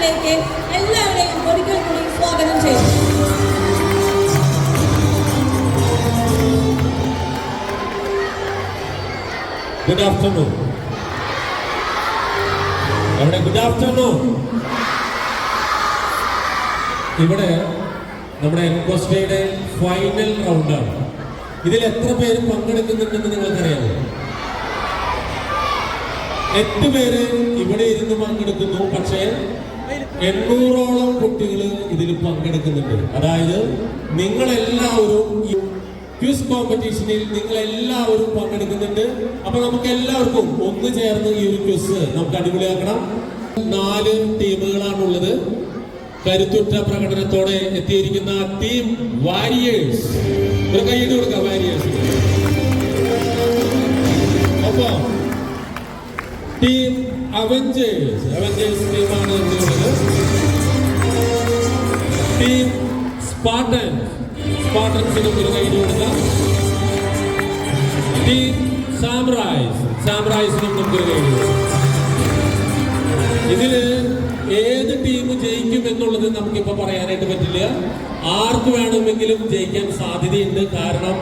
റൗണ്ടിലേക്ക് എല്ലാവരെയും ഒരിക്കൽ കൂടി സ്വാഗതം ചെയ്യുന്നു. Good afternoon. Good afternoon. ഇവിടെ നമ്മുടെ എൻക്വസ്റ്റയുടെ ഫൈനൽ റൗണ്ടാണ്. ഇതിൽ എത്ര പേര് പങ്കെടുക്കുന്നുണ്ടെന്ന് നിങ്ങൾക്കറിയാമോ? 8 പേര് ഇവിടെ ഇരുന്ന് പങ്കെടുക്കുന്നു. പക്ഷേ 800ഓളം കുട്ടികൾ ഇതിൽ പങ്കെടുക്കുന്നുണ്ട്. അതായത് നിങ്ങളെല്ലാവരും ക്വിസ് കോമ്പറ്റീഷനിൽ നിങ്ങളെല്ലാവരും പങ്കെടുക്കുന്നുണ്ട്. അപ്പൊ നമുക്ക് എല്ലാവർക്കും ഒന്ന് ചേർന്ന് ഈ ഒരു ക്വിസ് നമുക്ക് അടിപൊളിയാക്കണം. 4 ടീമുകളാണുള്ളത്. കരുത്തുറ്റ പ്രകടനത്തോടെ എത്തിയിരിക്കുന്ന ടീം വാരിയേഴ്സ്, ഒരു കൈയ്യടി കൊടുക്കാം വാരിയേഴ്സ്. അപ്പൊ ടീം അവഞ്ചേഴ്സ് ടീമാണ് എത്തിയുള്ളത്. ടീം സ്പാർട്ടൻസിനും ഒരു കൈയ്യടി കൊടുക്കാം. ടീം സാമ്രായ്സിനും നമുക്കൊരു കൈയ്യടി കൊടുക്കാം. ഇതില് ഏത് ടീം ജയിക്കും എന്നുള്ളത് നമുക്കിപ്പോ പറയാനായിട്ട് പറ്റില്ല. ആർക്ക് വേണമെങ്കിലും ജയിക്കാൻ സാധ്യതയുണ്ട്. കാരണം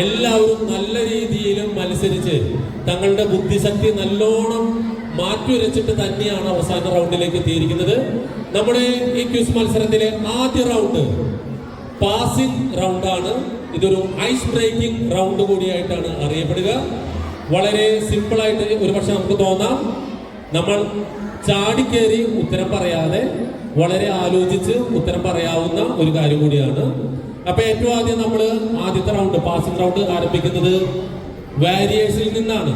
എല്ലാവരും നല്ല രീതിയിൽ മത്സരിച്ച് തങ്ങളുടെ ബുദ്ധിശക്തി നല്ലോണം മാറ്റുരച്ചിട്ട് തന്നെയാണ് അവസാന റൗണ്ടിലേക്ക് എത്തിയിരിക്കുന്നത്. നമ്മുടെ ഈ ക്വിസ് മത്സരത്തിലെ ആദ്യ റൗണ്ട് പാസിംഗ് റൗണ്ടാണ്. ഇതൊരു ഐസ് ബ്രേക്കിംഗ് റൗണ്ട് കൂടിയായിട്ടാണ് അറിയപ്പെടുക. വളരെ സിമ്പിളായിട്ട് ഒരുപക്ഷെ നമുക്ക് തോന്നാം. നമ്മൾ ചാടിക്കേറി ഉത്തരം പറയാതെ വളരെ ആലോചിച്ച് ഉത്തരം പറയാവുന്ന ഒരു കാര്യം കൂടിയാണ്. അപ്പൊ ഏറ്റവും ആദ്യം നമ്മൾ ആദ്യത്തെ റൗണ്ട് പാസിംഗ് റൗണ്ട് ആരംഭിക്കുന്നത് വാരിയേഴ്സിൽ നിന്നാണ്.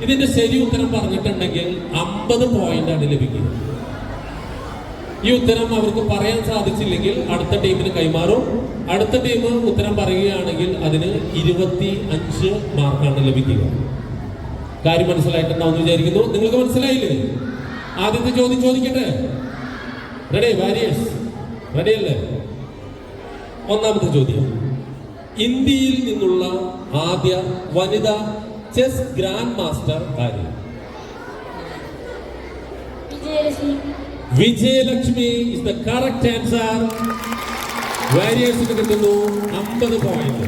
ഇതിന്റെ ശരി ഉത്തരം പറഞ്ഞിട്ടുണ്ടെങ്കിൽ 50 പോയിന്റാണ് ലഭിക്കുക. ഈ ഉത്തരം അവർക്ക് പറയാൻ സാധിച്ചില്ലെങ്കിൽ അടുത്ത ടീമിന് കൈമാറും. അടുത്ത ടീം ഉത്തരം പറയുകയാണെങ്കിൽ അതിന് 25 മാർക്കാണ് ലഭിക്കുക. കാര്യം മനസ്സിലായിട്ടുണ്ടാവും വിചാരിക്കുന്നു. നിങ്ങൾക്ക് മനസ്സിലായില്ലേ? ആദ്യത്തെ ചോദ്യം ചോദിക്കട്ടെ? Ready warriors? റെഡി അല്ലേ? ഒന്നാമത്തെ ചോദ്യം, ഇന്ത്യയിൽ നിന്നുള്ള ആദ്യ വനിതാ ചെസ് ഗ്രാൻഡ് മാസ്റ്റർ ആര്? Vijayalakshmi is the correct answer. വാരിയേഴ്സിന് കിട്ടുന്നു 50 പോയിന്റ്.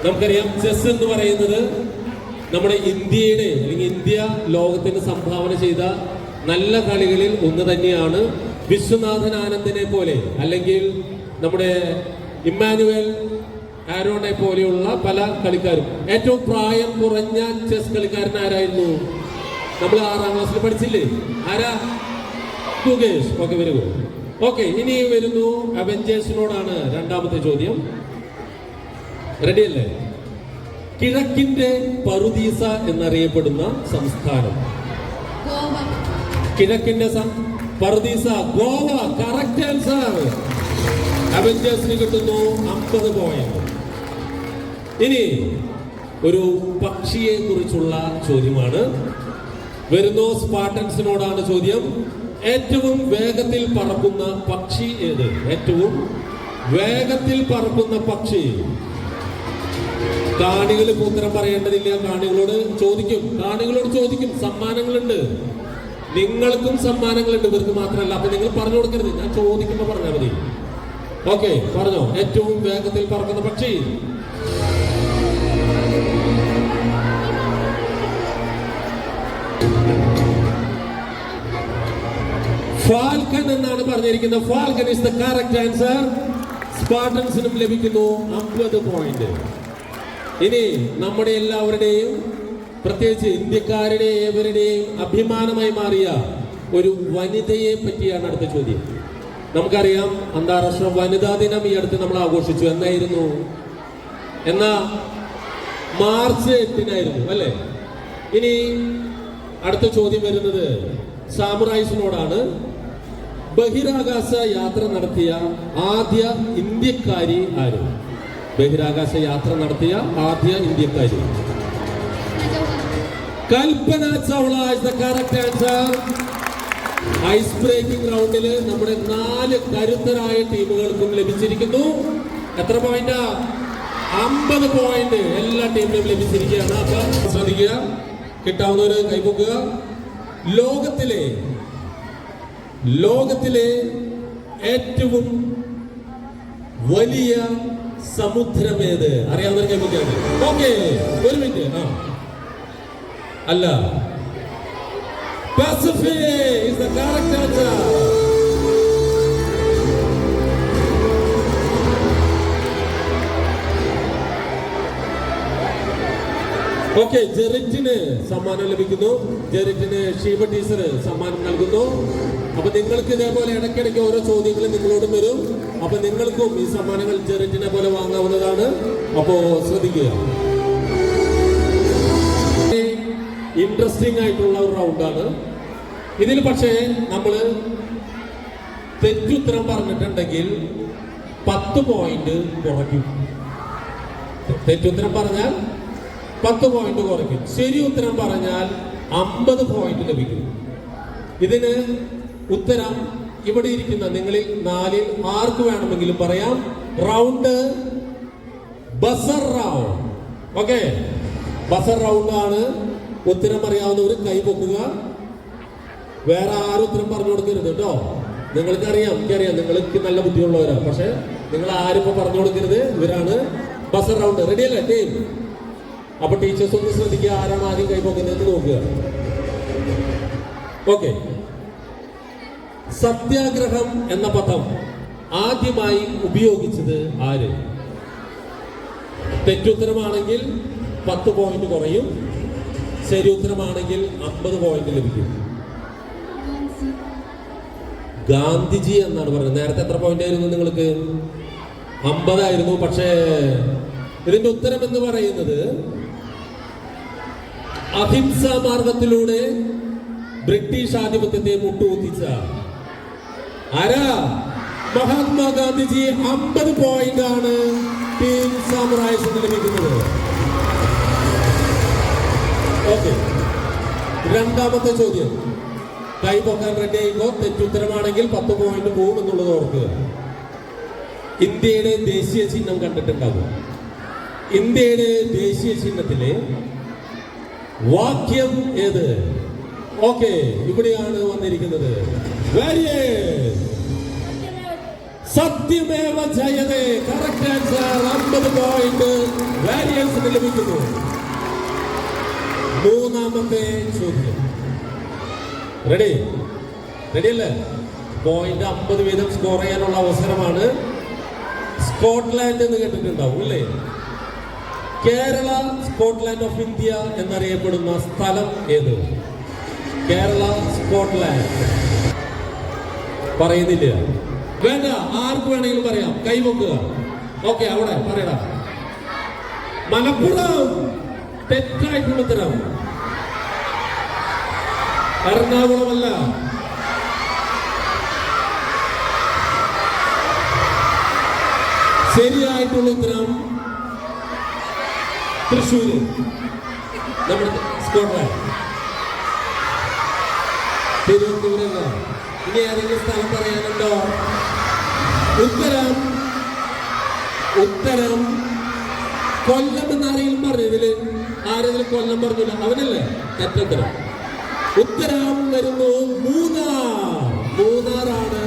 നമുക്കറിയാം ചെസ് എന്ന് പറയുന്നത് നമ്മുടെ ഇന്ത്യയുടെ അല്ലെങ്കിൽ ഇന്ത്യ ലോകത്തിന് സംഭാവന ചെയ്ത നല്ല കളികളിൽ ഒന്ന് തന്നെയാണ്. വിശ്വനാഥൻ ആനന്ദിനെ പോലെ അല്ലെങ്കിൽ നമ്മുടെ ഇമ്മാനുവൽ ആരോണെ പോലെയുള്ള പല കളിക്കാരും. ഏറ്റവും പ്രായം കുറഞ്ഞ ചെസ് കളിക്കാരൻ ആരായിരുന്നു? നമ്മൾ 6ാം ക്ലാസ്സിൽ പഠിച്ചില്ലേ? ആരാ? Sukesh. Okay, very good. Okay, ഇനി വരുന്നു അവഞ്ചേഴ്സിനോടാണ് രണ്ടാമത്തെ ചോദ്യം. റെഡി അല്ലേ? കിഴക്കിന്റെ പറുദീസ എന്നറിയപ്പെടുന്ന സംസ്ഥാനം? കിഴക്കിന്റെ പറുദീസ ഗോവ. Correct answer. അവഞ്ചേഴ്സിന് കിട്ടുന്നു 50 പോയിന്റ്. ഇനി ഒരു പക്ഷിയെ കുറിച്ചുള്ള ചോദ്യമാണ് വരുന്നു. സ്പാർട്ടൻസിനോടാണ് ചോദ്യം. ഏറ്റവും വേഗത്തിൽ പറക്കുന്ന പക്ഷി ഏത്? ഏറ്റവും വേഗത്തിൽ പറക്കുന്ന പക്ഷി. കാണികൾ ഉത്തരം പറയേണ്ടതില്ല. കാണികളോട് ചോദിക്കും. സമ്മാനങ്ങളുണ്ട്. നിങ്ങൾക്കും സമ്മാനങ്ങളുണ്ട്, ഇവർക്ക് മാത്രമല്ല. അപ്പൊ നിങ്ങൾ പറഞ്ഞു കൊടുക്കരുത്, ഞാൻ ചോദിക്കുമ്പോ പറഞ്ഞാൽ മതി. ഓക്കെ, പറഞ്ഞോ. ഏറ്റവും വേഗത്തിൽ പറക്കുന്ന പക്ഷി? ഫാൽക്കൺ എന്നാണ് പറഞ്ഞിരിക്കുന്നത്. Falcon is the correct answer. സ്പാർട്ടൻസിനും ലഭിക്കുന്നു 50 പോയിന്റ്. ഇനി നമ്മുടെ എല്ലാവരുടെയും പ്രത്യേകിച്ച് ഇന്ത്യക്കാരുടെ ഏവരുടെയും അഭിമാനമായി മാറിയ ഒരു വനിതയെ പറ്റിയാണ് അടുത്ത ചോദ്യം. നമുക്കറിയാം, അന്താരാഷ്ട്ര വനിതാ ദിനം ഈ അടുത്ത് നമ്മൾ ആഘോഷിച്ചു. എന്നായിരുന്നു? മാർച്ച് 8-നായിരുന്നു അല്ലേ? ഇനി അടുത്ത ചോദ്യം വരുന്നത് സാമുറായ്സിനോടാണ്. ബഹിരാകാശ യാത്ര നടത്തിയ ആദ്യ ഇന്ത്യക്കാരി ആര്? ബഹിരാകാശ യാത്ര നടത്തിയ ആദ്യ ഇന്ത്യക്കാരി Kalpana Chawla is the correct answer. Ice breaking റൗണ്ടില് നമ്മുടെ 4 കരുത്തരായ ടീമുകൾക്കും ലഭിച്ചിരിക്കുന്നു. എത്ര പോയിന്റാ? 50 പോയിന്റ് എല്ലാ ടീമിനും ലഭിച്ചിരിക്കുകയാണ്. അപ്പൊ ശ്രദ്ധിക്കുക, കിട്ടാവുന്നവര് കൈപ്പൊക്കുക. ലോകത്തിലെ ലോകത്തിലെ ഏറ്റവും വലിയ സമുദ്രമേത്? അറിയാവുന്ന കൈപ്പൊക്കെയാണ്. ഓക്കെ, ഒരു മിനിറ്റ്. അല്ല, Pacific is the correct answer. Okay, ജെറിറ്റിന് സമ്മാനം ലഭിക്കുന്നു. ജെറിറ്റിന് ഷീബ ടീച്ചർ സമ്മാനം നൽകുന്നു. അപ്പൊ നിങ്ങൾക്ക് ഇതേപോലെ ഇടയ്ക്കിടയ്ക്ക് ഓരോ ചോദ്യങ്ങൾ നിങ്ങളോടും വരും. അപ്പൊ നിങ്ങൾക്കും ഈ സമ്മാനങ്ങൾ ജെറിറ്റിനെ പോലെ വാങ്ങാവുന്നതാണ്. അപ്പോ ശ്രദ്ധിക്കുക. ഇൻട്രസ്റ്റിംഗ് ആയിട്ടുള്ള ഒരു റൗണ്ടാണ് ഇതിൽ. പക്ഷേ നമ്മള് തെറ്റുത്തരം പറഞ്ഞിട്ടുണ്ടെങ്കിൽ 10 പോയിന്റ് കുറയ്ക്കും. തെറ്റുത്തരം പറഞ്ഞാൽ 10 പോയിന്റ് കുറയ്ക്കും. ശരി ഉത്തരം പറഞ്ഞാൽ 50 പോയിന്റ് ലഭിക്കും. ഇതിന് ഉത്തരം ഇവിടെ ഇരിക്കുന്ന നിങ്ങളിൽ 4-ൽ ആർക്ക് വേണമെങ്കിലും പറയാം. Round buzzer round. Okay, buzzer round ആണ്. ഉത്തരം അറിയാവുന്നവർ കൈ പൊക്കുക. വേറെ ആരും ഉത്തരം പറഞ്ഞു കൊടുക്കരുത് കേട്ടോ. നിങ്ങൾക്കറിയാം, എനിക്കറിയാം, നിങ്ങൾക്ക് നല്ല ബുദ്ധിയുള്ളവരാ. പക്ഷെ നിങ്ങൾ ആരും ഇപ്പൊ പറഞ്ഞു കൊടുക്കരുത്. ഇവരാണ് ബസർ റൗണ്ട്. റെഡിയല്ലേ ടീം? അപ്പൊ ടീച്ചേഴ്സ് ഒന്ന് ശ്രദ്ധിക്കുക, ആരാണ് ആദ്യം കൈ പൊക്കുന്നത് നോക്കുക. ഓക്കെ, സത്യാഗ്രഹം എന്ന പദം ആദ്യമായി ഉപയോഗിച്ചത് ആര്? തെറ്റുത്തരമാണെങ്കിൽ 10 പോയിന്റ് കുറയും. ശരി ഉത്തരമാണെങ്കിൽ 50 പോയിന്റ് ലഭിക്കും. ഗാന്ധിജി എന്നാണ് പറയുന്നത്. നേരത്തെ എത്ര പോയിന്റ് ആയിരുന്നു നിങ്ങൾക്ക്? 50 ആയിരുന്നു. പക്ഷേ ഇതിന്റെ ഉത്തരം എന്ന് പറയുന്നത് അഹിംസാ മാർഗത്തിലൂടെ ബ്രിട്ടീഷ് ആധിപത്യത്തെ മുട്ടുകുത്തിച്ച ആരാ? മഹാത്മാഗാന്ധിജി. 50 പോയിന്റ് ആണ് ടീം സാമുറായ്സിന് ലഭിക്കുന്നത്. ഓക്കെ, രണ്ടാമത്തെ ചോദ്യം. കൈ പൊക്കാൻ റെഡി ആയിക്കോ. തെറ്റുത്തരമാണെങ്കിൽ 10 പോയിന്റ് പോകും എന്നുള്ളത് ഓർക്കുക. ഇന്ത്യയുടെ ദേശീയ ചിഹ്നം കണ്ടിട്ടുണ്ടാകും. ഇന്ത്യയുടെ ദേശീയ ചിഹ്നത്തിലെ വാക്യം ഏത്? ഓക്കെ, ഇവിടെയാണ് വന്നിരിക്കുന്നത്. സത്യമേവ ജയതേ. Correct answer. 50 പോയിന്റ് വാരിയൻസിന് ലഭിക്കുന്നു. മൂന്നാമത്തെ ചോദ്യം. റെഡി? റെഡിയല്ലേ? പോയിന്റ് 50 വീതം സ്കോർ ചെയ്യാനുള്ള അവസരമാണ്. സ്കോട്ട്ലാൻഡ് എന്ന് കേട്ടിട്ടുണ്ടാവും അല്ലേ? കേരള സ്കോട്ട്ലാൻഡ് ഓഫ് ഇന്ത്യ എന്നറിയപ്പെടുന്ന സ്ഥലം ഏത്? കേരള സ്കോട്ട്ലാൻഡ്. പറയുന്നില്ല? വേണ്ട, ആർക്ക് വേണമെങ്കിലും പറയാം. കൈവക്കുക. ഓക്കെ, അവിടെ പറയടാ. മലപ്പുറം. തെറ്റായിട്ടുള്ള ഉത്തരം. എറണാകുളമല്ല. ശരിയായിട്ടുള്ള ഉത്തരം തൃശ്ശൂര്, നമ്മുടെ സ്കോട്ട്ലാൻഡ്. തിരുവനന്തപുരമല്ല. ഇനി ഏതെങ്കിലും സ്ഥലം പറയാനുണ്ടോ? ഉത്തരം കൊല്ലം എന്നാരെങ്കിലും പറഞ്ഞു? ഇതില് ആരെങ്കിലും കൊല്ലം പറഞ്ഞില്ല? അവനല്ലേ? തെറ്റുത്തരം. ഉത്തരം വരുന്നു മൂന്നാർ. മൂന്നാറാണ്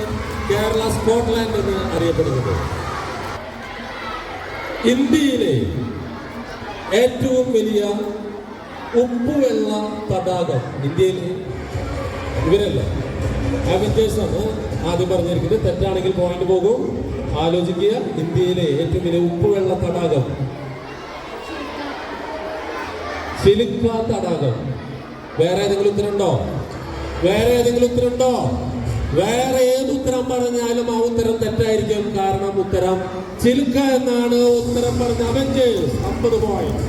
കേരള സ്കോട്ട്ലാൻഡ് എന്ന് അറിയപ്പെടുന്നത്. ഇന്ത്യയിലെ ഏറ്റവും വലിയ ഉപ്പുവെള്ള തടാകം ഇന്ത്യയിലെ ഇവരല്ലേ? അവന്റേഴ്സാണ് ആദ്യം പറഞ്ഞിരിക്കുന്നത്. തെറ്റാണെങ്കിൽ പോയിന്റ് പോകും. ആലോചിക്കുക. ഇന്ത്യയിലെ ഏറ്റവും വലിയ ഉപ്പുവെള്ള തടാകം ചിലിക്ക തടാകം. വേറെ ഏതെങ്കിലും ഉത്തരമുണ്ടോ? വേറെ ഏതെങ്കിലും ഉത്തരമുണ്ടോ? വേറെ ഏത് ഉത്തരം പറഞ്ഞാലും ആ ഉത്തരം തെറ്റായിരിക്കും. കാരണം ഉത്തരം ചിലിക്ക എന്നാണ്. ഉത്തരം പറഞ്ഞ അവഞ്ചേഴ്സ് 50 പോയിന്റ്.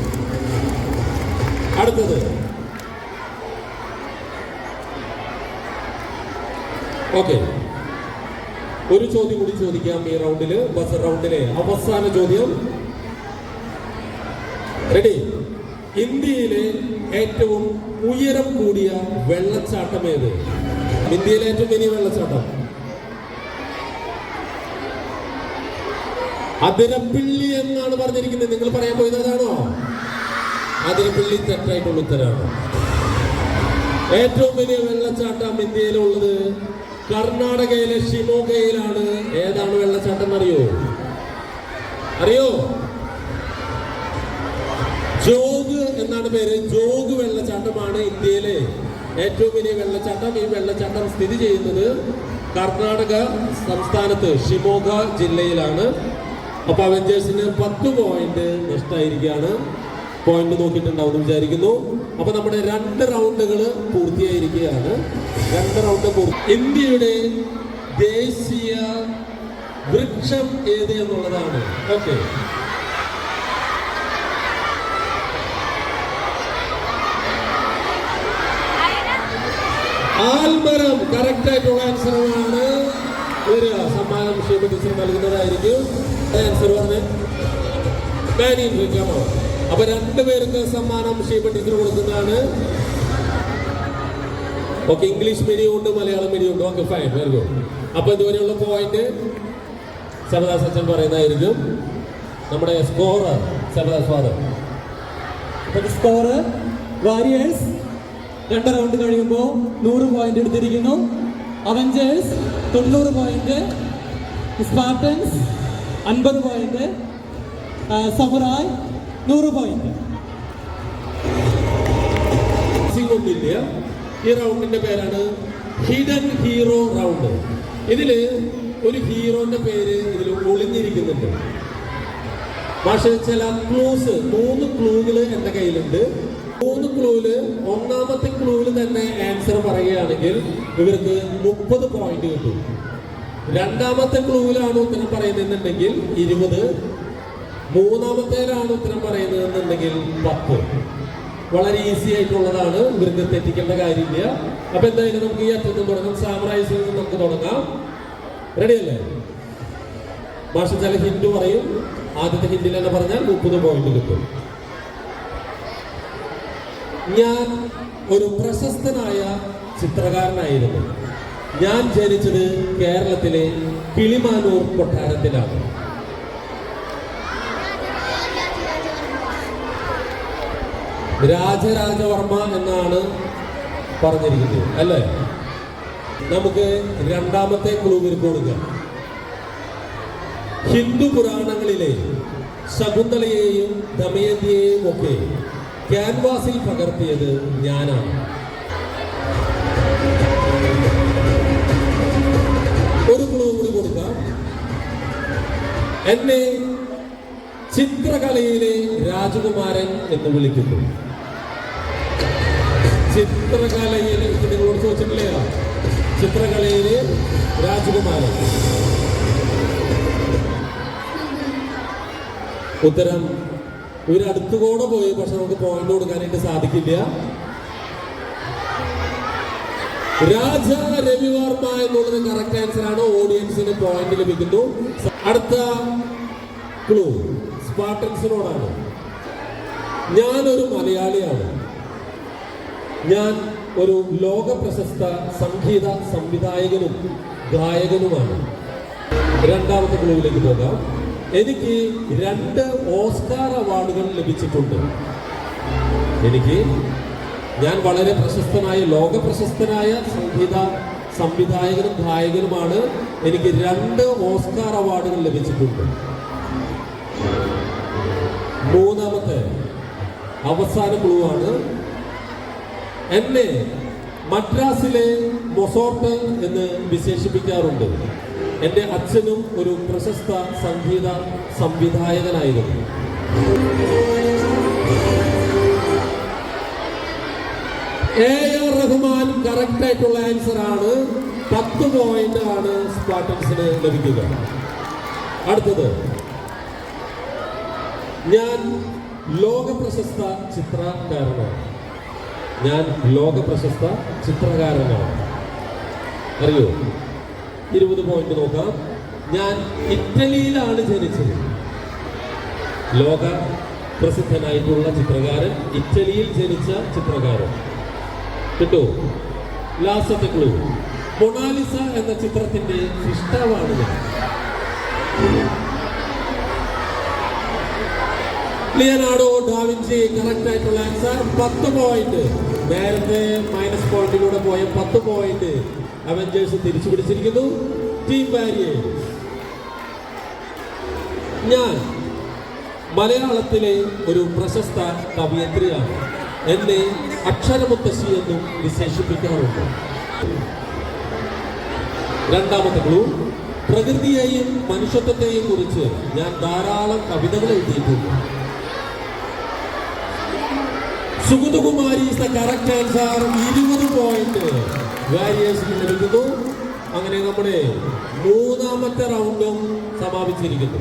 അടുത്തത്. ഓക്കെ, ഒരു ചോദ്യം കൂടി ചോദിക്കാം ഈ റൗണ്ടില്. ബസർ റൗണ്ടിലെ അവസാന ചോദ്യം. റെഡി? ഇന്ത്യയിലെ ഏറ്റവും ഉയരം കൂടിയ വെള്ളച്ചാട്ടം ഏത്? ഇന്ത്യയിലെ ഏറ്റവും വലിയ വെള്ളച്ചാട്ടം അതിരപ്പിള്ളി എന്നാണ് പറഞ്ഞിരിക്കുന്നത്. നിങ്ങൾ പറയാൻ പോയത് അതാണോ? അതിരപ്പിള്ളി തെറ്റായിട്ടുള്ള ഉത്തരമാണ്. ഏറ്റവും വലിയ വെള്ളച്ചാട്ടം ഇന്ത്യയിലുള്ളത് കർണാടകയിലെ ഷിമോഗയിലാണ്. ഏതാണ് വെള്ളച്ചാട്ടം അറിയോ? അറിയോ? ജോഗ് എന്നാണ് പേര്. ജോഗ് വെള്ളച്ചാട്ടമാണ് ഇന്ത്യയിലെ ഏറ്റവും വലിയ വെള്ളച്ചാട്ടം. ഈ വെള്ളച്ചാട്ടം സ്ഥിതി ചെയ്യുന്നത് കർണാടക സംസ്ഥാനത്ത് ഷിമോഗ ജില്ലയിലാണ്. അപ്പൊ അവഞ്ചേഴ്സിന് 10 പോയിന്റ് നഷ്ടമായിരിക്കുകയാണ്. പോയിന്റ് നോക്കിയിട്ടുണ്ടാവും വിചാരിക്കുന്നു. അപ്പൊ നമ്മുടെ 2 റൗണ്ടുകൾ പൂർത്തിയായിരിക്കുകയാണ്. 2 റൗണ്ട് ഇന്ത്യയുടെ ദേശീയ വൃക്ഷം ഏത് എന്നുള്ളതാണ്. ഓക്കെ, ആൽമരം കറക്റ്റ് ആയിട്ടുള്ള ആൻസറാണ്. ഒരു സമ്മാനം ഷേപ്പ് ടീച്ചർ നൽകുന്നതായിരിക്കും. ആൻസർ പറഞ്ഞ് അപ്പൊ 2 പേർക്ക് സമ്മാനം ഷേപ്പ് ടീച്ചർ കൊടുക്കുന്നതാണ്. ഓക്കെ, ഇംഗ്ലീഷ് മീഡിയം ഉണ്ട്, മലയാളം മീഡിയം ഉണ്ട്. Okay, fine, very good. അപ്പൊ ഇതുവരെയുള്ള പോയിന്റ് ശബദാസ് അച്ഛൻ പറയുന്നതായിരിക്കും. നമ്മുടെ scorer Shabadas father. Score Warriors 2 round കഴിയുമ്പോൾ 100 പോയിന്റ് എടുത്തിരിക്കുന്നു. Avengers 90 point, Spartans 50 point, Samurai 100 point. ഒന്നില്ല. ഈ റൗണ്ടിന്റെ പേരാണ് ഹിഡൻ ഹീറോ റൗണ്ട്. ഇതില് ഒരു ഹീറോന്റെ പേര് ഇതിൽ ഒളിഞ്ഞിരിക്കുന്നുണ്ട്. പക്ഷേ ചില ക്ലൂസ്, 3 ക്ലൂകൾ എന്റെ കയ്യിലുണ്ട്. 3 ക്ലൂവില് ഒന്നാമത്തെ ക്ലൂവിൽ തന്നെ ആൻസർ പറയുകയാണെങ്കിൽ ഇവർക്ക് 30 പോയിന്റ് കിട്ടും. 2ാമത്തെ ക്ലൂവിലാണ് ഉത്തരം പറയുന്നതെന്നുണ്ടെങ്കിൽ 20, 3ാമത്തേലാണ് ഉത്തരം പറയുന്നതെന്നുണ്ടെങ്കിൽ 10. വളരെ ഈസി ആയിട്ടുള്ളതാണ്. ഇവർക്ക് തെറ്റിക്കേണ്ട കാര്യമില്ല. അപ്പൊ എന്തായാലും നമുക്ക് ഈ അറ്റത്തും തുടങ്ങാം. സാമറൈസിൽ നിന്ന് നമുക്ക് തുടങ്ങാം. റെഡിയല്ലേ? ഭാഷ ചില ഹിന്റ് പറയും. ആദ്യത്തെ ഹിന്റിൽ തന്നെ പറഞ്ഞാൽ 30 പോയിന്റ് കിട്ടും. ഞാൻ ഒരു പ്രശസ്തനായ ചിത്രകാരനായിരുന്നു. ഞാൻ ജനിച്ചത് കേരളത്തിലെ കിളിമാനൂർ കൊട്ടാരത്തിലാണ്. രാജരാജവർമ്മ എന്നാണ് പറഞ്ഞിരിക്കുന്നത്, അല്ലേ? നമുക്ക് 2ാമത്തെ ക്ലൂവിൽ കൊടുക്കാം. ഹിന്ദു പുരാണങ്ങളിലെ ശകുന്തളയെയും ദമയന്തിയെയും ഒക്കെ ക്യാൻവാസിൽ പകർത്തിയത് ഞാനാണ്. ഒരു ക്ലൂ കൂടി കൊടുക്കാം. എന്നെ ചിത്രകലയിലെ രാജകുമാരൻ എന്ന് വിളിക്കുന്നു. ചിത്രകലയിൽ നിങ്ങളോട് ചോദിച്ചിട്ടില്ലേ? ചിത്രകലയിലെ രാജകുമാരൻ. ഉത്തരം ഇവരടുത്തുകൂടെ പോയി, പക്ഷെ നമുക്ക് പോയിന്റ് കൊടുക്കാനായിട്ട് സാധിക്കില്ല. രാജ രവിവർമ്മ എന്നുള്ളത് കറക്റ്റ് ആൻസർ ആണ്. ഓഡിയൻസിന് പോയിന്റ് ലഭിക്കുന്നു. അടുത്ത ക്ലൂ സ്പാർട്ടൻസിനോടാണ്. ഞാനൊരു മലയാളിയാണ്. ഞാൻ ഒരു ലോക പ്രശസ്ത സംഗീത സംവിധായകനും ഗായകനുമാണ്. 2ാമത്തെ ക്ലൂവിലേക്ക് പോകാം. എനിക്ക് 2 ഓസ്കാർ അവാർഡുകൾ ലഭിച്ചിട്ടുണ്ട്. ഞാൻ വളരെ പ്രശസ്തനായ, ലോക പ്രശസ്തനായ സംവിധായകനും ഗായകനുമാണ്. എനിക്ക് 2 ഓസ്കാർ അവാർഡുകൾ ലഭിച്ചിട്ടുണ്ട്. 3ാമത്തെ അവസാന ക്ലൂ ആണ്. എന്നെ മദ്രാസിലെ മൊസോർട്ട് എന്ന് വിശേഷിപ്പിക്കാറുണ്ട്. എൻ്റെ അച്ഛനും ഒരു പ്രശസ്ത സംഗീത സംവിധായകനായിരുന്നു. A.R. റഹ്മാൻ കറക്റ്റ് ആയിട്ടുള്ള ആൻസർ ആണ്. 10 പോയിന്റ് ആണ് സ്പാർട്ടൻസിന് ലഭിക്കുക. അടുത്തത്, ഞാൻ ലോക പ്രശസ്ത ചിത്രകാരനാണ്. അറിയോ? 20 പോയിന്റ് നോക്കാം. ഞാൻ ഇറ്റലിയിലാണ് ജനിച്ചത്. ലോക പ്രസിദ്ധനായിട്ടുള്ള ചിത്രകാരൻ, ഇറ്റലിയിൽ ജനിച്ച ചിത്രകാരൻ. കിട്ടോ? ലാസ്റ്റത്തെ ക്ലൂ, മൊണാലിസ എന്ന ചിത്രത്തിന്റെ സൃഷ്ടാവാണ് ഞാൻ. ലിയനാർഡോ ഡാവിഞ്ചി കറക്റ്റ് ആയിട്ടുള്ള ആൻസർ. 10 പോയിന്റ്. നേരത്തെ മൈനസ് പോയിന്റിലൂടെ പോയ 10 പോയിന്റ് അവഞ്ചേഴ്സ് തിരിച്ചു പിടിച്ചിരിക്കുന്നു. Team warriors. ഞാൻ മലയാളത്തിലെ ഒരു പ്രശസ്ത കവയത്രിയാണ്. എന്നെ അക്ഷരമുത്തശ്ശി എന്നും വിശേഷിപ്പിക്കാറുണ്ട്. രണ്ടാമത്തെ ക്ലൂ, പ്രകൃതിയെയും മനുഷ്യത്വത്തെയും കുറിച്ച് ഞാൻ ധാരാളം കവിതകൾ എഴുതിയിട്ടുണ്ട്. Sugathakumari is the correct answer. 20 point വാരിയേഴ്സിന് ലഭിക്കുന്നു. അങ്ങനെ നമ്മുടെ മൂന്നാമത്തെ റൗണ്ടും സമാപിച്ചിരിക്കുന്നു.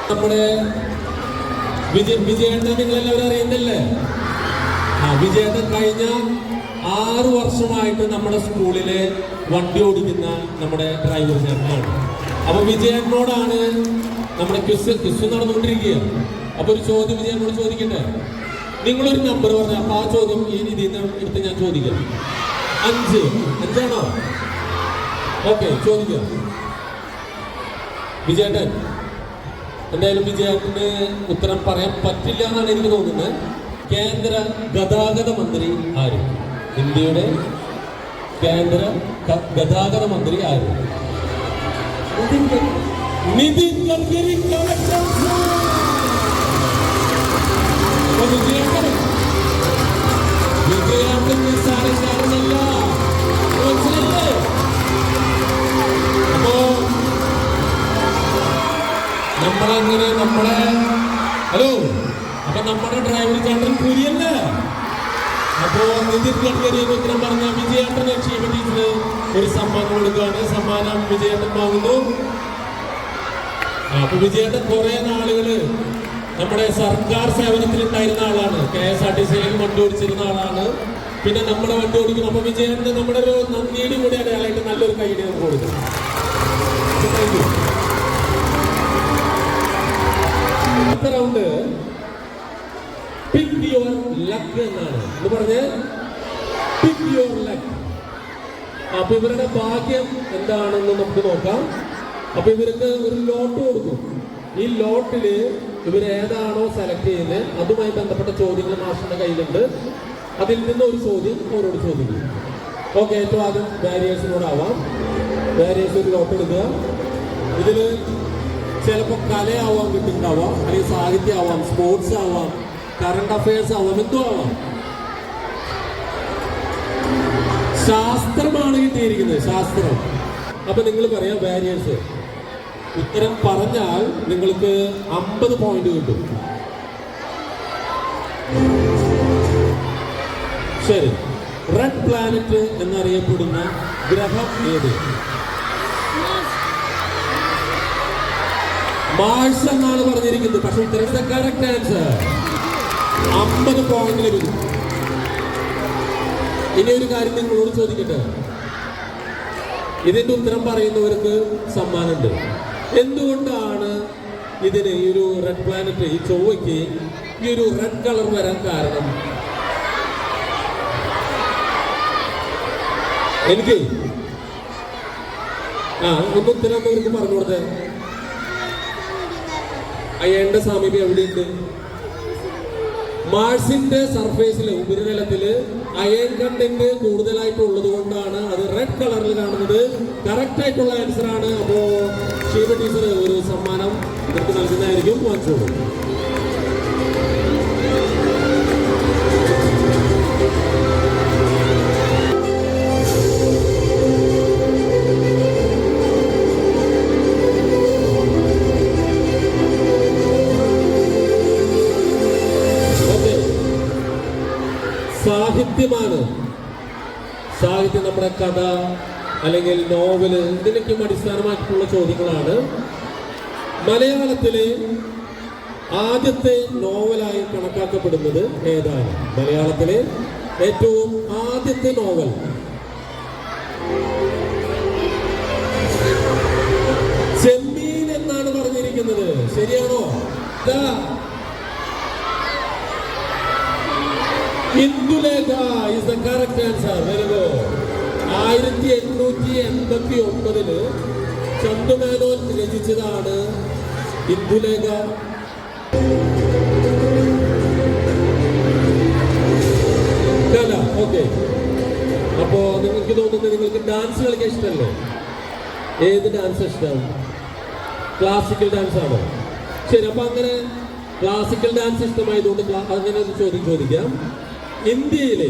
നമ്മുടെ വിജയേട്ടൻ നിങ്ങളെല്ലാവരും അറിയുന്നില്ലേ? വിജയേട്ടൻ കഴിഞ്ഞ 6 വർഷമായിട്ട് നമ്മുടെ സ്കൂളിലെ വണ്ടി ഓടിക്കുന്ന നമ്മുടെ ഡ്രൈവർ ചേട്ടനാണ്. അപ്പൊ വിജയേട്ടനോടാണ് നമ്മുടെ ക്വിസ് നടന്നുകൊണ്ടിരിക്കുക. അപ്പൊ ഒരു ചോദ്യം വിജയേട്ടനോട് ചോദിക്കട്ടെ. നിങ്ങളൊരു നമ്പർ പറഞ്ഞ അപ്പൊ ആ ചോദ്യം ഈ രീതിയിൽ നിന്ന് എടുത്ത് ഞാൻ ചോദിക്കാം. 5 ആണോ? ഓക്കെ, ചോദിക്കാം. വിജയേട്ടൻ, എന്തായാലും വിജയേട്ടന് ഉത്തരം പറയാൻ പറ്റില്ല എന്നാണ് എനിക്ക് തോന്നുന്നത്. കേന്ദ്ര ഗതാഗത മന്ത്രി ആര്? ഇന്ത്യയുടെ കേന്ദ്ര ഗതാഗത മന്ത്രി ആര്? നിതിൻ ഗഡ്കരി. വിജയേട്ടൻ നിസ്സാരക്കാരനല്ല. അപ്പോ നമ്മളെ ഹലോ, അപ്പൊ നമ്മുടെ ഡ്രൈവർ ചേട്ടൻ പുലിയല്ലേ? അപ്പോ നിതിൻ ഗഡ്കരി ഉത്തരം പറഞ്ഞ വിജയേട്ടന് ക്ഷേമ ടീച്ചർ ഒരു സമ്മാനം കൊടുക്കുകയാണ്. സമ്മാനം വിജയേട്ടൻ വാങ്ങുന്നു. അപ്പൊ വിജയേട്ടൻ കുറെ നാളുകള് നമ്മുടെ സർക്കാർ സേവനത്തിലുണ്ടായിരുന്ന ആളാണ്. KSRTCയിലേക്ക് വണ്ടി ഓടിച്ചിരുന്ന ആളാണ്. പിന്നെ നമ്മുടെ വണ്ടി ഓടിക്കും. അപ്പൊ വിജയേട്ടന് നമ്മുടെ ഒരു നന്ദിയുടെ കൂടി അടയാളായിട്ട് നല്ലൊരു കൈയ്യടി നമുക്ക് കൊടുക്കും. Thank you. അടുത്ത റൗണ്ട് പിക്ക് യുവർ ലക്ക് എന്നാണ്. എന്ന് പറഞ്ഞ് പിക്ക് യുവർ ലക്ക്. അപ്പൊ ഇവരുടെ ഭാഗ്യം എന്താണെന്ന് നമുക്ക് നോക്കാം. അപ്പൊ ഇവർക്ക് ഒരു ലോട്ട് കൊടുക്കും. ഈ ലോട്ടില് ഇവരേതാണോ സെലക്ട് ചെയ്യുന്നത് അതുമായി ബന്ധപ്പെട്ട ചോദ്യങ്ങൾ മാസ്റ്ററുടെ കയ്യിലുണ്ട്. അതിൽ നിന്ന് ഒരു ചോദ്യം അവരോട് ചോദിക്കും. ഓക്കെ, ഏറ്റവും ആദ്യം വാരിയേഴ്സിനോടാവാം. വാരിയേഴ്സ് ഒരു ലോട്ട് എടുക്കുക. ഇതില് ചിലപ്പോൾ കലയാവാം കിട്ടുന്നുണ്ടാവാം, അല്ലെങ്കിൽ സാഹിത്യം ആവാം, സ്പോർട്സ് ആവാം, കറണ്ട് അഫയേഴ്സ് ആവാം, എന്തോ ആവാം. ശാസ്ത്രമാണ് കിട്ടിയിരിക്കുന്നത്, ശാസ്ത്രം. അപ്പൊ നിങ്ങൾ പറയാം വാരിയേഴ്സ്. ഉത്തരം പറഞ്ഞാൽ നിങ്ങൾക്ക് 50 പോയിന്റ് കിട്ടും. ശരി. റെഡ് പ്ലാനറ്റ് എന്നറിയപ്പെടുന്ന ഗ്രഹം ഏത്? മാർസ് എന്നാണ് പറഞ്ഞിരിക്കുന്നത്. പക്ഷെ ഉത്തരം കറക്റ്റ് ആൻസർ. 50 പോയിന്റ് ലഭിക്കും. ഇനി ഒരു കാര്യം നിങ്ങളോട് ചോദിക്കട്ടെ. ഇതിന്റെ ഉത്തരം പറയുന്നവർക്ക് സമ്മാനമുണ്ട്. എന്തുകൊണ്ടാണ് ഇതിന് ഈ ഒരു റെഡ് പ്ലാനറ്റ്, ഈ ചൊവ്വയ്ക്ക് ഈ ഒരു റെഡ് കളർ വരാൻ കാരണം? എനിക്ക് ഒന്ന് ഉത്തരം അവർക്ക് പറഞ്ഞു കൊടുത്തേ. അയ്യന്റെ സാമീപ്യം എവിടെയുണ്ട്? മാർസിന്റെ സർഫേസിൽ, ഉപരിതലത്തില് അയൺ കണ്ടന്റ് കൂടുതലായിട്ടുള്ളത് കൊണ്ടാണ് അത് റെഡ് കളറിൽ കാണുന്നത്. കറക്റ്റ് ആയിട്ടുള്ള ആൻസർ ആണ്. അപ്പോ ഷീബ ടീച്ചർ ഒരു സമ്മാനം ഇവർക്ക് നൽകുന്നതായിരിക്കും. വാങ്ങിച്ചോളൂ. സാഹിത്യമാണ്. സാഹിത്യം നമ്മുടെ കഥ അല്ലെങ്കിൽ നോവല്, ഇതിനൊക്കെ അടിസ്ഥാനമായിട്ടുള്ള ചോദ്യങ്ങളാണ്. മലയാളത്തിലെ ആദ്യത്തെ നോവലായി കണക്കാക്കപ്പെടുന്നത് ഏതാണ്? മലയാളത്തിലെ ഏറ്റവും ആദ്യത്തെ നോവൽ. ചെമ്മീൻ എന്നാണ് പറഞ്ഞിരിക്കുന്നത്. ശരിയാണോ? Indulekha is the correct answer. Very good. 1889 Chandu Menon രചിച്ചതാണ് Indulekha. കല. ഓക്കെ, അപ്പോ നിങ്ങൾക്ക് തോന്നുന്നത് നിങ്ങൾക്ക് ഡാൻസ് കളിക്കാൻ ഇഷ്ടമല്ലേ? ഏത് ഡാൻസ് ഇഷ്ടം? ക്ലാസിക്കൽ ഡാൻസ് ആണോ? ശരി, അപ്പൊ അങ്ങനെ ക്ലാസിക്കൽ ഡാൻസ് ഇഷ്ടമായതുകൊണ്ട് അങ്ങനെ ഒരു ചോദ്യം ചോദിക്കാം. ഇന്ത്യയിലെ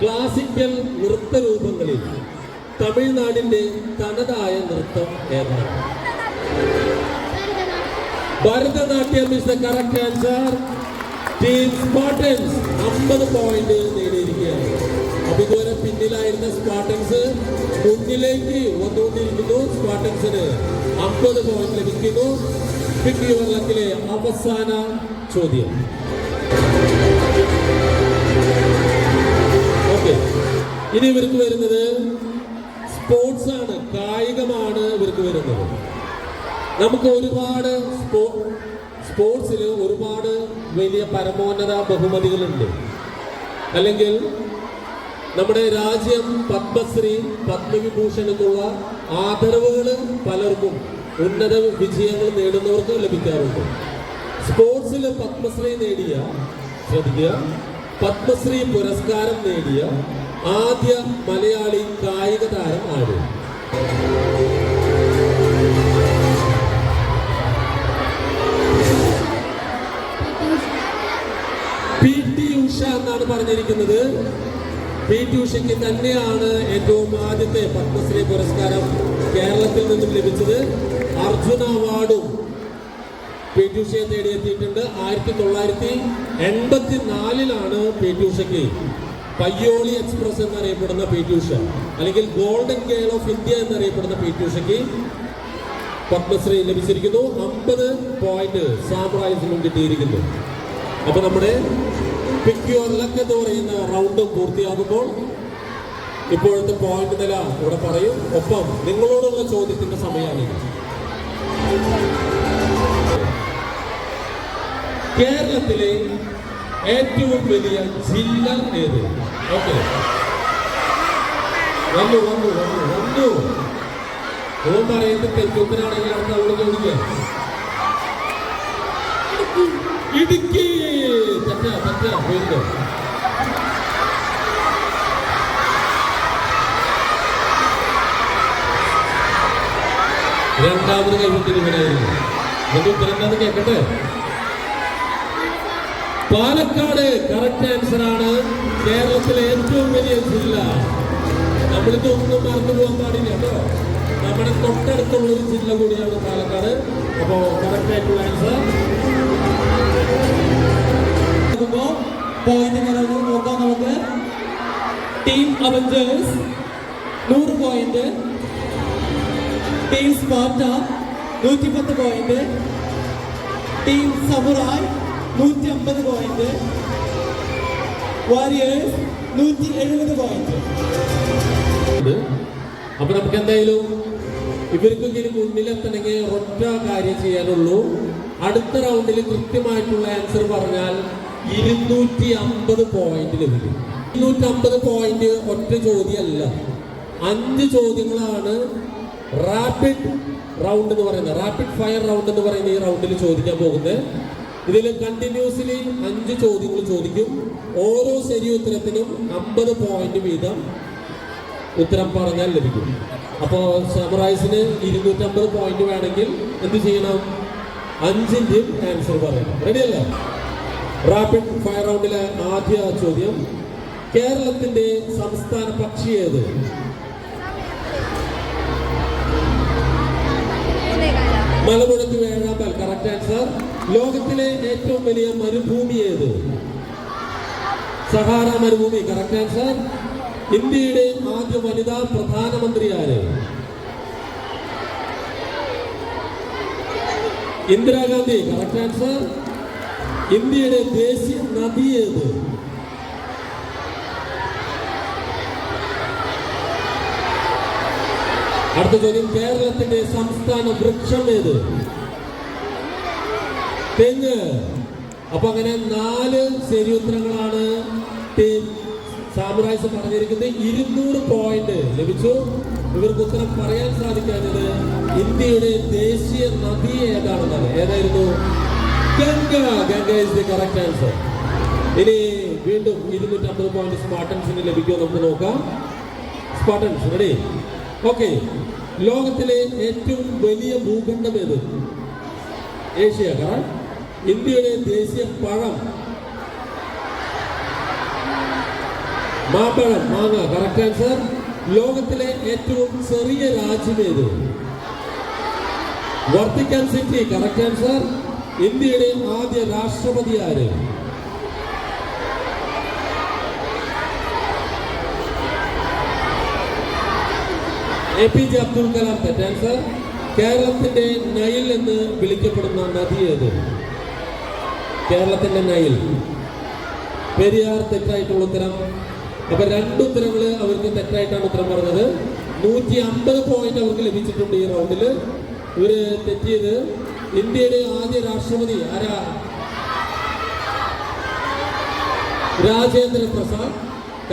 ക്ലാസിക്കൽ നൃത്ത രൂപങ്ങളിൽ തമിഴ്നാടിന്റെ തനതായ നൃത്തം ഏതാണ്? Bharatanatyam is the correct answer. Team Spartans 50 point നേടിയിരിക്കുകയാണ്. അപ്പൊ ഇതുവരെ പിന്നിലായിരുന്ന സ്പാർട്ടൻസ് മുന്നിലേക്ക് വന്നുകൊണ്ടിരിക്കുന്നു. സ്പാർട്ടൻസിന് 50 പോയിന്റ് ലഭിക്കുന്നു. പിക്ക് യുവർ ലക്കിലെ അവസാന ചോദ്യം. ഓക്കെ, ഇനി ഇവർക്ക് വരുന്നത് സ്പോർട്സ് ആണ്, കായികമാണ് ഇവർക്ക് വരുന്നത്. നമുക്ക് ഒരുപാട് സ്പോർട്സിൽ ഒരുപാട് വലിയ പരമോന്നത ബഹുമതികളുണ്ട്. അല്ലെങ്കിൽ നമ്മുടെ രാജ്യം പത്മശ്രീ, പത്മവിഭൂഷൺ എന്നുള്ള ആദരവുകൾ പലർക്കും ഉന്നത വിജയങ്ങൾ നേടുന്നവർക്ക് ലഭിക്കാറുണ്ട്. സ്പോർട്സിൽ പത്മശ്രീ നേടിയ, ശ്രദ്ധിക്കുക, പത്മശ്രീ പുരസ്കാരം നേടിയ ആദ്യ മലയാളി കായിക താരം ആര്? PT ഉഷ എന്നാണ് പറഞ്ഞിരിക്കുന്നത്. PT ഉഷയ്ക്ക് തന്നെയാണ് ഏറ്റവും ആദ്യത്തെ പത്മശ്രീ പുരസ്കാരം കേരളത്തിൽ നിന്നും ലഭിച്ചത്. അർജുന അവാർഡും PT ഉഷയെ തേടിയെത്തിയിട്ടുണ്ട്. 1984 PT ഉഷയ്ക്ക് പയ്യോളി എക്സ്പ്രസ് എന്നറിയപ്പെടുന്ന PT ഉഷ, അല്ലെങ്കിൽ ഗോൾഡൻ ഗേൾ ഓഫ് ഇന്ത്യ എന്നറിയപ്പെടുന്ന PT ഉഷയ്ക്ക് പത്മശ്രീ ലഭിച്ചിരിക്കുന്നു. 50 പോയിന്റ് സാമ്രാജ്യത്തിനും കിട്ടിയിരിക്കുന്നു. അപ്പൊ നമ്മുടെ പിക്ക് യുവർ ലക്ക് എന്ന് പറയുന്ന റൗണ്ട് പൂർത്തിയാകുമ്പോൾ ഇപ്പോഴത്തെ പോയിന്റ് നില ഇവിടെ പറയും. ഒപ്പം നിങ്ങളോടുള്ള ചോദ്യത്തിന്റെ സമയമാണ്. കേരളത്തിലെ ഏറ്റവും വലിയ ജില്ല ഏത്? ഓക്കെ, വന്നു ഓൻ പറയുന്നത് തെറ്റുത്തരാണെങ്കിൽ അടുത്ത അവിടെ ചോദിക്കാം. ഇടുക്കി. തെറ്റാ വീണ്ടും. രണ്ടാമത് കൈവിട്ടിരിക്കണായിരുന്നു. എന്നിട്ട് ഉത്തരം കേൾക്കട്ടെ. പാലക്കാട് കറക്റ്റ് ആൻസർ ആണ്. കേരളത്തിലെ ഏറ്റവും വലിയ ജില്ല. നമ്മളിതൊന്നും മറന്നു പോകാൻ പാടില്ല കേട്ടോ. നമ്മുടെ തൊട്ടടുത്തുള്ള ഒരു ജില്ല കൂടിയാണ് പാലക്കാട്. അപ്പോ കറക്റ്റ് ആയിട്ടുള്ള ആൻസർ. പോയിന്റ് നോക്കാം നമുക്ക്. Team Avengers 100 point, team Sparta 110 point, team samurai 150 point, warriors 170 point. അപ്പൊ നമുക്ക് എന്തായാലും ഇവർക്കെങ്കിലും മുന്നിലെത്തണമെങ്കിൽ ഒറ്റ കാര്യം ചെയ്യാനുള്ളൂ. അടുത്ത റൗണ്ടിൽ കൃത്യമായിട്ടുള്ള ആൻസർ പറഞ്ഞാൽ 250 പോയിന്റ് ലഭിക്കും. 250 പോയിന്റ് ഒറ്റ ചോദ്യമല്ല, 5 ചോദ്യങ്ങളാണ് റാപ്പിഡ് റൗണ്ട് എന്ന് പറയുന്നത്, റാപ്പിഡ് ഫയർ റൗണ്ട് എന്ന് പറയുന്ന ഈ റൗണ്ടിൽ ചോദിക്കാൻ പോകുന്നത്. ഇതിൽ കണ്ടിന്യൂസ്ലി 5 ചോദ്യങ്ങൾ ചോദിക്കും. ഓരോ ശരി ഉത്തരത്തിനും 50 പോയിന്റ് വീതം ഉത്തരം പറഞ്ഞാൽ ലഭിക്കും. അപ്പോൾ സമറൈസിന് 250 പോയിന്റ് വേണമെങ്കിൽ എന്ത് ചെയ്യണം? 5ന്റെയും ആൻസർ പറയണം. റെഡിയല്ലേ? റാപ്പിഡ് ഫയർ റൗണ്ടിലെ ആദ്യ ചോദ്യം, കേരളത്തിന്റെ സംസ്ഥാന പക്ഷി ഏത്? മലമുഴക്ക് വേഴാമ്പൽ കറക്റ്റ് ആൻസർ. ലോകത്തിലെ ഏറ്റവും വലിയ മരുഭൂമി ഏത്? സഹാറ മരുഭൂമി കറക്റ്റ് ആൻസർ. ഇന്ത്യയുടെ ആദ്യ വനിതാ പ്രധാനമന്ത്രി ആര്? Indira Gandhi correct answer. ഇന്ത്യയുടെ ദേശീയ നദി ഏത്? അടുത്ത ചോദ്യം, കേരളത്തിന്റെ സംസ്ഥാന വൃക്ഷം ഏത്? തെങ്ങ്. അപ്പൊ അങ്ങനെ 4 ശരി ഉത്തരങ്ങളാണ് സാമുറായ്സ് പറഞ്ഞിരിക്കുന്നത്. 200 പോയിന്റ് ലഭിച്ചു. ഇവർക്ക് ഉത്തരം പറയാൻ സാധിക്കാത്തത് ഇന്ത്യയുടെ ദേശീയ നദി ഏതാണെന്നാണ്. ഏതായിരുന്നു? Ganga. Ganga is the correct answer. ഇനി വീണ്ടും 250 പോയിന്റ് സ്പാർട്ടൻസിന് ലഭിക്കുമോ നമുക്ക് നോക്കാം. Spartans ready? ഓക്കെ. ലോകത്തിലെ ഏറ്റവും വലിയ ഭൂഖണ്ഡം ഏത്? ഏഷ്യ. കാരണം ഇന്ത്യയുടെ ദേശീയ പഴം മാമ്പഴം, മാങ്ങ. Correct answer. ലോകത്തിലെ ഏറ്റവും ചെറിയ രാജ്യം ഏത്? Vatican city. Correct answer. ഇന്ത്യയുടെ ആദ്യ രാഷ്ട്രപതി ആര്? APJ അബ്ദുൽ കലാം. തെറ്റ് ആൻസർ. കേരളത്തിന്റെ നൈൽ എന്ന് വിളിക്കപ്പെടുന്ന നദി ഏത്? കേരളത്തിന്റെ നൈൽ. പെരിയാർ. തെറ്റായിട്ടുള്ള ഉത്തരം. അപ്പൊ 2 ഉത്തരങ്ങള് അവർക്ക് തെറ്റായിട്ടാണ് ഉത്തരം പറഞ്ഞത്. 150 പോയിന്റ് അവർക്ക് ലഭിച്ചിട്ടുണ്ട് ഈ റൗണ്ടില്. ഇവര് തെറ്റിയത് ഇന്ത്യയുടെ ആദ്യ രാഷ്ട്രപതി ആരാ? രാജേന്ദ്ര പ്രസാദ്.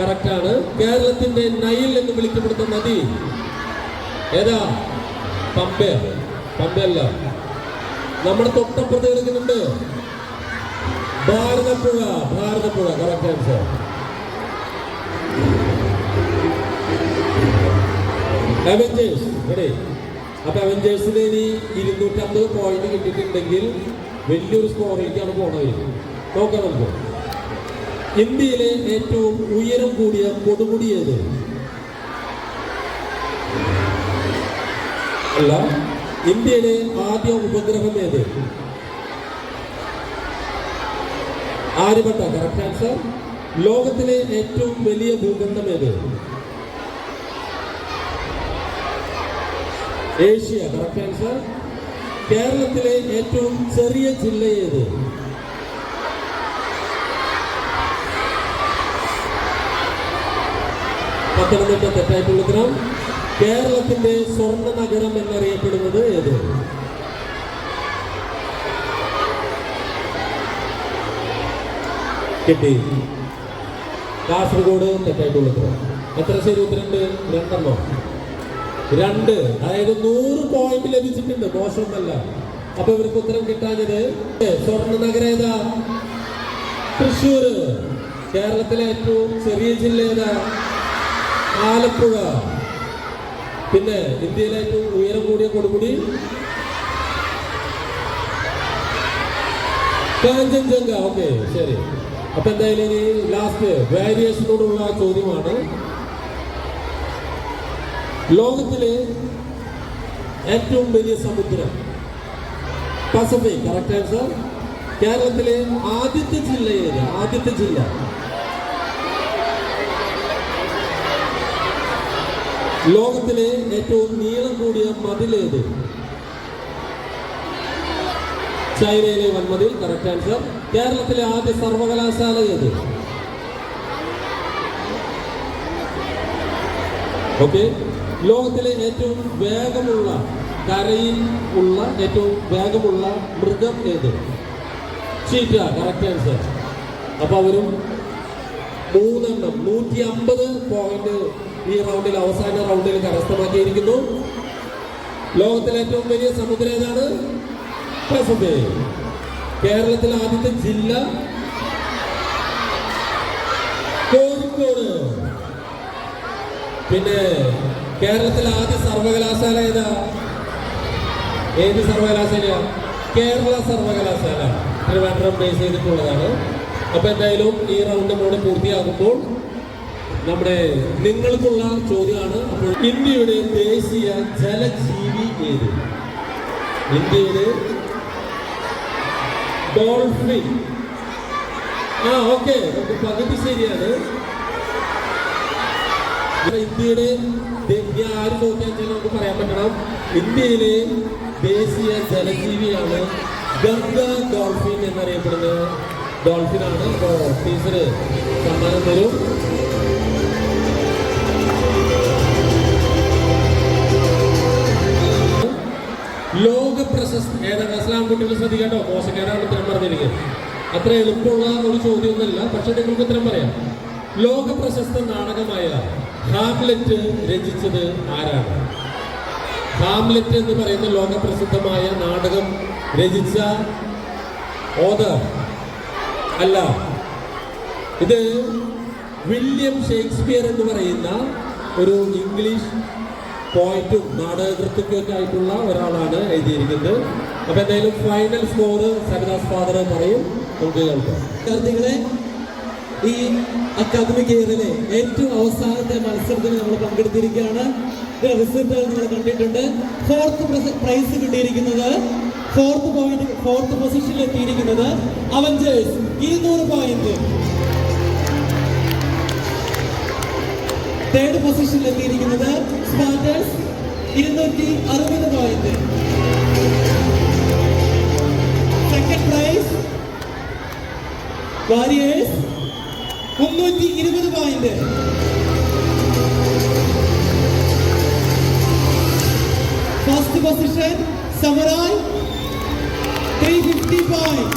കറക്റ്റാണ്. കേരളത്തിന്റെ നൈൽ എന്ന് വിളിക്കപ്പെടുന്ന നദി ഏതാ? പമ്പ. പമ്പയല്ല, നമ്മുടെ തൊട്ടപ്പുറത്ത് കിടക്കുന്നുണ്ട് Bharathapuzha. Bharathapuzha. Correct answer. Avengers ready? അപ്പൊ അവഞ്ചേഴ്സിന് ഇനി 250 പോയിന്റ് കിട്ടിയിട്ടുണ്ടെങ്കിൽ വലിയൊരു സ്കോറിലേക്കാണ് പോണത്. നോക്കാം നമുക്ക്. ഇന്ത്യയിലെ ഏറ്റവും ഉയരം കൂടിയ കൊടുമുടി ഏത്? അല്ല, ഇന്ത്യയിലെ ആദ്യ ഉപഗ്രഹം ഏത്? ആര്യഭട്ട. Correct answer. ലോകത്തിലെ ഏറ്റവും വലിയ ഭൂഖണ്ഡം ഏത്? ഏഷ്യ. Correct answer. കേരളത്തിലെ ഏറ്റവും ചെറിയ ജില്ല ഏത്? പത്തനംതിട്ട. തെറ്റായിട്ടുള്ള ഉത്തരം. കേരളത്തിന്റെ സ്വർണ്ണ നഗരം എന്നറിയപ്പെടുന്നത് ഏത്? കിട്ടി. കാസർഗോഡ്. തെറ്റായിട്ടുള്ള ഉത്തരം. എത്ര ശരി ഉത്തരണ്ട്? 2. 2. അതായത് 100 പോയിന്റ് ലഭിച്ചിട്ടുണ്ട്. മോശമൊന്നല്ല. അപ്പൊ ഇവർക്ക് ഉത്തരം കിട്ടാഞ്ഞത് സ്വർണ്ണ നഗരം ഏതാ? തൃശ്ശൂർ. കേരളത്തിലെ ഏറ്റവും ചെറിയ ജില്ല ഏതാ? ആലപ്പുഴ. പിന്നെ ഇന്ത്യയിലെ ഏറ്റവും ഉയരം കൂടിയ കൊടുമുടി കാഞ്ചൻജംഗ. ഓക്കെ, ശരി. അപ്പൊ എന്തായാലും ഇനി ലാസ്റ്റ് വേരിയേഷനോടുള്ള ചോദ്യമാണ്. ലോകത്തിലെ ഏറ്റവും വലിയ സമുദ്രം പസഫിക്. Correct answer. കേരളത്തിലെ ആദ്യത്തെ ജില്ല ഏത്? ആദ്യത്തെ ജില്ല ലോകത്തിലെ ഏറ്റവും നീളം കൂടിയ മതിലേത്? ചൈനയിലെ വൻമതിൽ. Correct answer. കേരളത്തിലെ ആദ്യ സർവകലാശാല ഏത്? ഓക്കെ. ലോകത്തിലെ ഏറ്റവും വേഗമുള്ള കരയിൽ ഉള്ള ഏറ്റവും വേഗമുള്ള മൃഗം ഏത്? ചീറ്റ. Correct answer. അപ്പൊ അവരും 3 150 പോയിന്റ് ഈ റൗണ്ടിൽ അവസാന റൗണ്ടിൽ കരസ്ഥമാക്കിയിരിക്കുന്നു. ലോകത്തിലെ ഏറ്റവും വലിയ സമുദ്രം ഏതാണ്? പസഫിക്. കേരളത്തിലെ ആദ്യത്തെ ജില്ല കോഴിക്കോട്. പിന്നെ കേരളത്തിലെ ആദ്യ സർവകലാശാല ഏതാ? ഏത് സർവകലാശാല? കേരള സർവകലാശാല. ട്രിവാൻഡ്രം ബേസ് ചെയ്തിട്ടുള്ളതാണ്. അപ്പൊ എന്തായാലും ഈ റൗണ്ട് കൂടെ പൂർത്തിയാകുമ്പോൾ നമ്മുടെ നിങ്ങൾക്കുള്ള ചോദ്യമാണ്. അപ്പോൾ ഇന്ത്യയുടെ ദേശീയ ജലജീവി ഏത്? ഇന്ത്യയുടെ ഡോൾഫിൻ. ഓക്കെ, പകുതി ശരിയാണ്. ഇന്ത്യയുടെ ആര് ചോദിക്കാൻ നമുക്ക് പറയാൻ പറ്റണം. ഇന്ത്യയിലെ ദേശീയ ജലജീവിയാണ് ഗംഗ ഡോൾഫിൻ എന്നറിയപ്പെടുന്ന ഡോൾഫിനാണ്. അപ്പോൾ ടീച്ചർ സമ്മാനം തരും. ലോക പ്രശസ്ത ഏതാ? ക്ലാസ്സിലാം കുട്ടികൾ ശ്രദ്ധിക്കാട്ടോ, മോശക്കാരാണ് ഉത്തരം പറഞ്ഞിരിക്കുന്നത്. അത്ര എളുപ്പമുള്ള ഒരു ചോദ്യമൊന്നുമില്ല, പക്ഷെ നിങ്ങൾക്ക് ഉത്തരം പറയാം. ലോക പ്രശസ്ത നാടകമായ ഹാംലെറ്റ് രചിച്ചത് ആരാണ്? ഹാംലെറ്റ് എന്ന് പറയുന്ന ലോകപ്രസിദ്ധമായ നാടകം രചിച്ച ഓതർ അല്ല, ഇത് വില്യം ഷേക്സ്പിയർ എന്ന് പറയുന്ന ഒരു ഇംഗ്ലീഷ് പോയറ്റും നാടകകൃത്തുക്കൊക്കെ ആയിട്ടുള്ള ഒരാളാണ് എഴുതിയിരിക്കുന്നത്. അപ്പൊ എന്തായാലും ഫൈനൽ സ്കോർ സരിദാസ് ഫാദർ പറയും, നമുക്ക് കേൾക്കാം. വിദ്യാർത്ഥികളെ, ഈ അക്കാദമിക് ഇയറിലെ ഏറ്റവും അവസാനത്തെ മത്സരത്തിൽ നമ്മൾ പങ്കെടുത്തിരിക്കുകയാണ്. ഇതിന്റെ റിസൾട്ടുകൾ നിങ്ങൾ കണ്ടിട്ടുണ്ട്. ഫോർത്ത് പ്രൈസ് കിട്ടിയിരിക്കുന്നത്, ഫോർത്ത് പൊസിഷനിൽ എത്തിയിരിക്കുന്നത് അവഞ്ചേഴ്സ് 200 പോയിന്റ്. തേർഡ് പൊസിഷനിൽ എത്തിയിരിക്കുന്നത് Spartans 260 point. Second prize warriors 320 point. First position samurai 350 point.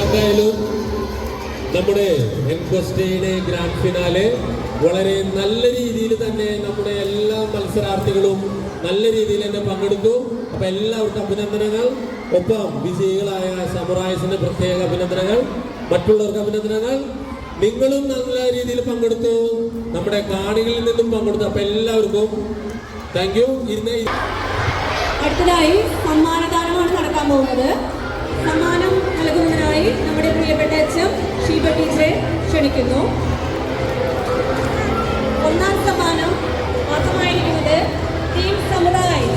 എന്തായാലും നമ്മുടെ എൻക്വസ്റ്റയുടെ ഗ്രാൻഡ് ഫിനാലെ വളരെ നല്ല രീതിയിൽ തന്നെ നമ്മുടെ എല്ലാ മത്സരാർത്ഥികളും നല്ല രീതിയിൽ തന്നെ പങ്കെടുത്തു. അപ്പൊ എല്ലാവർക്കും അഭിനന്ദനങ്ങൾ. ഒപ്പം വിജയികളായ സമുറായ്സിന് പ്രത്യേക അഭിനന്ദനങ്ങൾ, മറ്റുള്ളവർക്ക് അഭിനന്ദനങ്ങൾ. നിങ്ങളും നല്ല രീതിയിൽ പങ്കെടുത്തു, നമ്മുടെ കാണികളിൽ നിന്നും പങ്കെടുത്തു. അപ്പൊ എല്ലാവർക്കും താങ്ക് യു. അടുത്തതായി സമ്മാനദാനമാണ് നടക്കാൻ പോകുന്നത്. സമ്മാനം നൽകുന്നതിനായി നമ്മുടെ പ്രിയപ്പെട്ട എച്ച് ഷീബ ടീച്ചറെ ക്ഷണിക്കുന്നു. ഒന്നാം സമ്മാനം മാത്രമായിരിക്കുന്നത് ടീം സമുദായ്.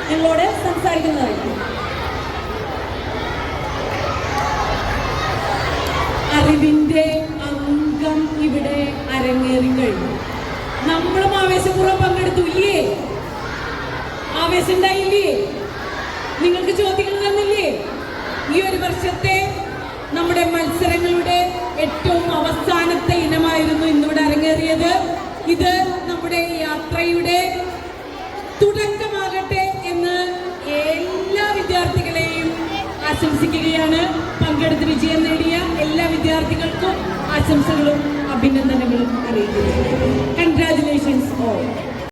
നിങ്ങളോട് സംസാരിക്കുന്നതായിരിക്കും. അറിവിന്റെ അംഗം ഇവിടെ അരങ്ങേറി കഴിഞ്ഞു. നമ്മളും ആവേശപൂർവ്വം പങ്കെടുത്തു ഇല്ലേ? ആവേശം ഉണ്ടായില്ലേ? നിങ്ങൾക്ക് ചോദ്യങ്ങൾ തന്നില്ലേ? ഈ ഒരു വർഷത്തെ നമ്മുടെ മത്സരങ്ങളുടെ ഏറ്റവും അവസാനത്തെ ഇനമായിരുന്നു ഇന്നിവിടെ അരങ്ങേറിയത്. ഇത് നമ്മുടെ യാത്രയുടെ തുടക്കമാകട്ടെ എന്ന് എല്ലാ വിദ്യാർത്ഥികളെയും ആശംസിക്കുകയാണ്. പങ്കെടുത്ത് വിജയം നേടിയ എല്ലാ വിദ്യാർത്ഥികൾക്കും ആശംസകളും അഭിനന്ദനങ്ങളും അറിയിക്കുന്നു. Congratulations all.